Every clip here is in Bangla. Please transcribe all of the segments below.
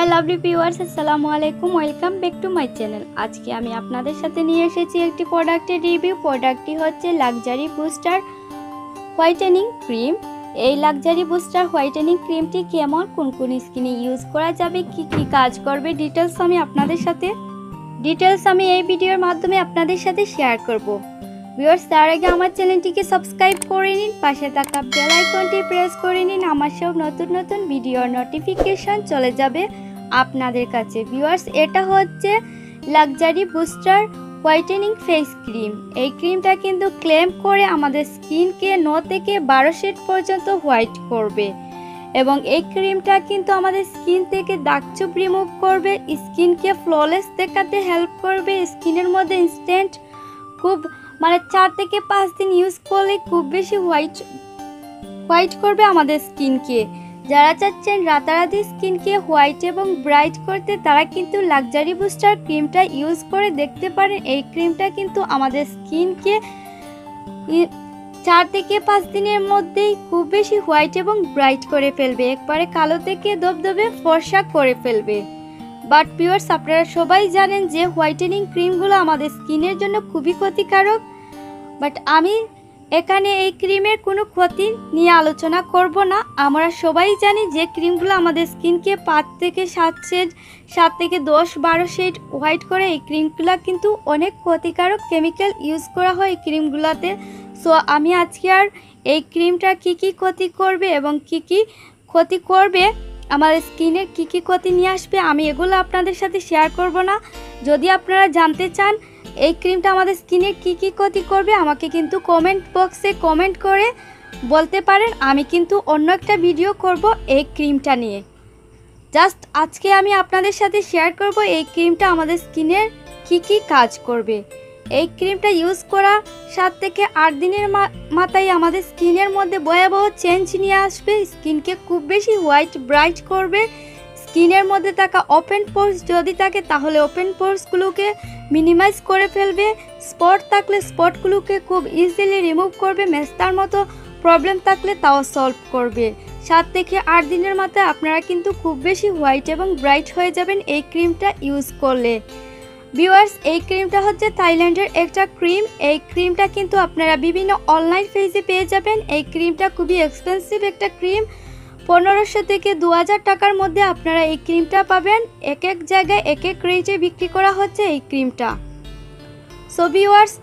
হাই লাভলি ভিউয়ার্স, আসসালামু আলাইকুম। Welcome back to my channel. আজকে আমি আপনাদের সাথে নিয়ে এসেছি একটি প্রোডাক্টের রিভিউ। প্রোডাক্টটি হচ্ছে লাক্সারি বুস্টার হোয়াইটেনিং ক্রিম। এই লাক্সারি বুস্টার হোয়াইটেনিং ক্রিমটি কেমন, কোন কোন স্কিনে ইউজ করা যাবে, কি কি কাজ করবে, ডিটেলস আমি এই ভিডিওর মাধ্যমে আপনাদের সাথে শেয়ার করব। ভিউয়ার্স, তার আগে আমার চ্যানেলটিকে সাবস্ক্রাইব করে নিন, পাশে থাকা বেল আইকনটি প্রেস করে নিন। আমার সব নতুন নতুন ভিডিওর নোটিফিকেশন চলে যাবে আপনাদের কাছে। ভিউয়ার্স, এটা হচ্ছে luxury booster whitening face cream. এই ক্রিমটা কিন্তু ক্লেম করে আমাদের স্কিনকে 9 থেকে 12 শেড পর্যন্ত হোয়াইট করবে এবং এই ক্রিমটা কিন্তু আমাদের স্কিন থেকে দাগছোপ রিমুভ করবে, স্কিনকে ফ্ললেস দেখাতে হেল্প করবে। স্কিনের মধ্যে ইনস্ট্যান্ট খুব 4 থেকে 5 দিন ইউজ করলে খুব বেশি হোয়াইট করবে আমাদের স্কিনকে। যারা চাচ্ছেন রাতারাতি স্কিনকে হোয়াইট এবং ব্রাইট করতে, তারা কিন্তু লাক্সারি বুস্টার ক্রিমটা ইউজ করে দেখতে পারেন। এই ক্রিমটা কিন্তু আমাদের স্কিনকে 4 থেকে 5 দিনের মধ্যেই খুব বেশি হোয়াইট এবং ব্রাইট করে ফেলবে, একবারে কালো থেকে ধবধবে ফর্সা করে ফেলবে। বাট ভিউয়ার্স, আপনারা সবাই জানেন যে হোয়াইটেনিং ক্রিমগুলো আমাদের স্কিনের জন্য খুবই ক্ষতিকারক। বাট আমি এখানে এই ক্রিমের কোনো ক্ষতি নিয়ে আলোচনা করব না। আমরা সবাই জানি যে ক্রিমগুলো আমাদের স্কিনকে 5 থেকে 7 শেড, 7 থেকে 10-12 শেড হোয়াইট করে। এই ক্রিমগুলো কিন্তু অনেক ক্ষতিকারক কেমিক্যাল ইউজ করা হয় এই ক্রিমগুলোতে। সো আমি আজকে আর এই ক্রিমটা কি কি ক্ষতি করবে এবং কি কি ক্ষতি করবে, আমাদের স্কিনের কি কি ক্ষতি নিয়ে আসবে, আমি এগুলো আপনাদের সাথে শেয়ার করব না। যদি আপনারা জানতে চান এই ক্রিমটা আমাদের স্কিনের কি কি ক্ষতি করবে, আমাকে কিন্তু কমেন্ট বক্সে কমেন্ট করে বলতে পারেন। আমি কিন্তু অন্য একটা ভিডিও করব এই ক্রিমটা নিয়ে। জাস্ট আজকে আমি আপনাদের সাথে শেয়ার করব এই ক্রিমটা আমাদের স্কিনের কি কি কাজ করবে। এই ক্রিমটা ইউজ করা 7 থেকে 8 দিনের মাথায় আমাদের স্কিনের মধ্যে ভয়াবহ চেঞ্জ নিয়ে আসবে। স্কিনকে খুব বেশি হোয়াইট ব্রাইট করবে। স্কিনের মধ্যে থাকা ওপেন পোর্স যদি থাকে, তাহলে ওপেন পোর্সগুলোকে মিনিমাইজ করে ফেলবে। স্পট থাকলে স্পটগুলোকে খুব ইজিলি রিমুভ করবে। মেস্তার মতো প্রবলেম থাকলে তাও সলভ করবে। 7 থেকে 8 দিনের মাথায় আপনারা কিন্তু খুব বেশি হোয়াইট এবং ব্রাইট হয়ে যাবেন এই ক্রিমটা ইউজ করলে। ভিউয়ার্স, এই ক্রিমটা হচ্ছে থাইল্যান্ডের একটা ক্রিম। এই ক্রিমটা কিন্তু আপনারা বিভিন্ন অনলাইন পেজে পেয়ে যাবেন। এই ক্রিমটা খুবই এক্সপেন্সিভ একটা ক্রিম। 1500 থেকে 2000 টাকার মধ্যে আপনারা এই ক্রিমটা পাবেন। এক এক জায়গায় এক এক রেটে বিক্রি করা হচ্ছে এই ক্রিমটা। সো ভিউয়ার্স,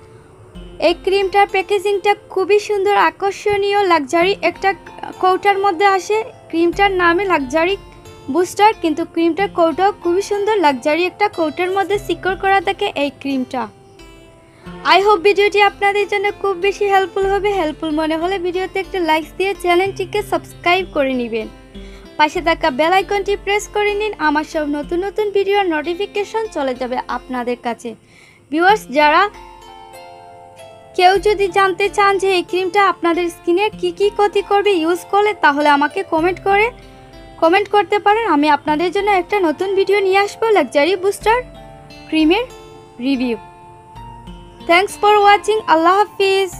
এই ক্রিমটার প্যাকেজিংটা খুবই সুন্দর, আকর্ষণীয়, লাক্সারি একটা কৌটার মধ্যে আসে। ক্রিমটার নামে লাক্সারি বুস্টার, কিন্তু ক্রিমটার কৌটাও খুবই সুন্দর, লাক্সারি একটা কৌটার মধ্যে সিকিউর করা থাকে এই ক্রিমটা। আই হোপ ভিডিওটি আপনাদের জন্য খুব বেশি হেল্পফুল হবে। হেল্পফুল মনে হলে ভিডিওতে একটা লাইক দিয়ে চ্যানেলটিকে সাবস্ক্রাইব করে নেবেন। পাশে থাকা বেল আইকনটি প্রেস করে নিন। আমার সব নতুন নতুন ভিডিওর নোটিফিকেশন চলে যাবে আপনাদের কাছে। ভিউয়ার্স, যারা কেউ যদি জানতে চান যে এই ক্রিমটা আপনাদের স্কিনের কি কি ক্ষতি করবে ইউজ করলে, তাহলে আমাকে কমেন্ট করতে পারেন। আমি আপনাদের জন্য একটা নতুন ভিডিও নিয়ে আসবো লাক্সারি বুস্টার ক্রিমের review. Thanks for watching. Allah Hafiz.